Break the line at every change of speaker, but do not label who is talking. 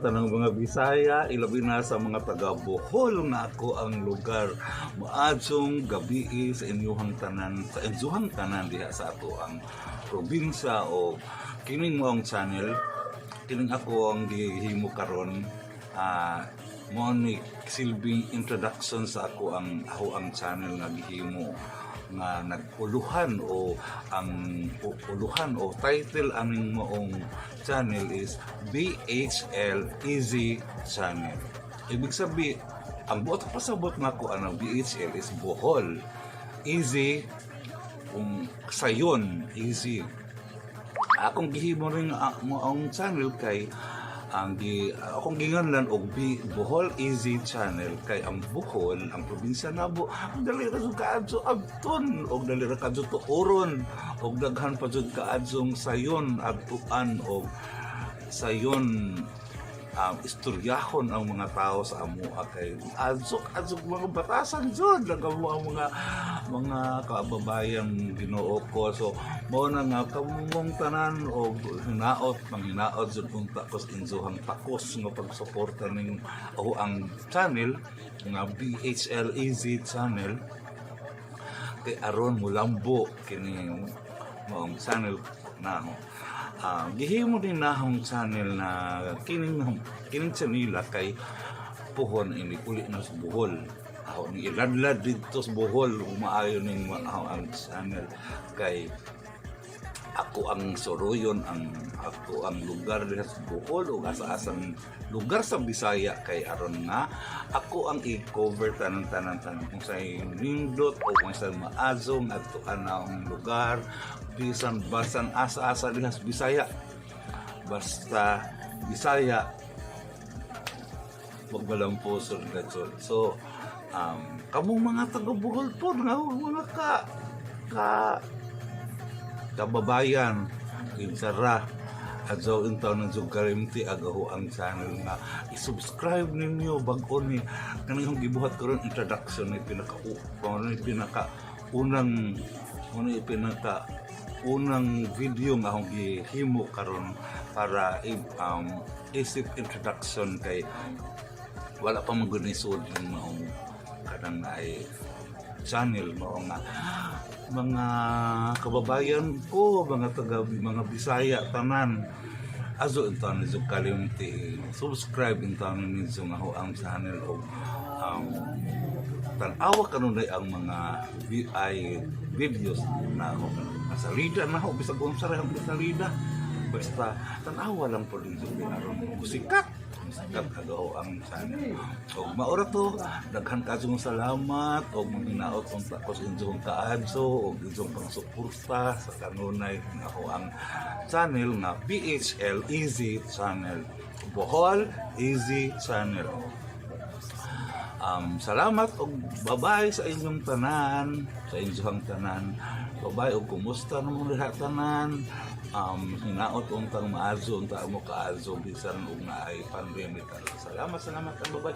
tanang mga Bisaya, ilabi na sa mga taga Bohol nga ako ang lugar. Maadsong gabi sa inyuhang tanan, diha sa ato ang probinsya o kining moong channel. Kining ako ang gihimo karon. Mo ni silbing introduction sa ako ang channel nga gihimo nga nagpuluhan o ang puluhan o title aming moong channel is BHL Easy Channel. Ibig sabihin, ang buot pasabot nga ko ang BHL is Bohol. Easy, sayon, easy. Akong gihimo rin moong channel kay akong ginganlan og Bohol Easy Channel kay ang Bohol, ang probinsya nabo, dali ra jud kaadto abton og dali ra kadto tuoron og daghan pa jud kaadzong sayon adtuan og sayon istoryahon ang mga tao sa amoa kay adsok mga batasan jud ang mga kababayang Ginoo ko. So mao na nga kamong tanan og hinaot jud punta ko sa inzuhang takos nga pagsuporta ning ang channel nga BHL Easy Channel kay aron mulambo kini moong channel na gihimo din nahong channel na kining channel kay puhon ini uli na sa Bohol. Ni iladlad dito sa Bohol umaayo ning ang channel kay ako ang soroyon ako ang lugar diha sa Bohol o asa-asang lugar sa Bisaya kay aron nga ako ang i-cover tanan kung sa nindot o kung sa maazong adto ang lugar bisan basan asa-asa diha sa Bisaya basta Bisaya wag malamposon dayon. So kamong mga taga Bohol po nga mga kababayan insara adto intaw ng kalimti agaho ang channel nga i-subscribe ninyo bag-o ni kanang gibuhat karon introduction ni unang video nga akong gihimo karon para isip introduction kay wala pa magunisod yung maong kanang ay channel mo nga mga kababayan ko, mga Bisaya tanan azo intaw ni kalimti subscribe intaw ni nga ang channel o tan-awa kanunay ang mga videos na ako salida na ako bisag unsa ra ang salida basta tan-awa lang po din aron sikat agaw ang channel. O maura to, daghan kadzong salamat o manghinaot kung takos inyong kaadso o inyong pangsuporta sa kanunay ako ang channel nga BHL Easy Channel. Bohol Easy Channel. Salamat o babay sa inyong tanan, sa inyong tanan. Babay o kumusta naman lahat tanan. Hinaot untang maazo unta mo kaazo bisan ug naay pandemic. Salamat babay.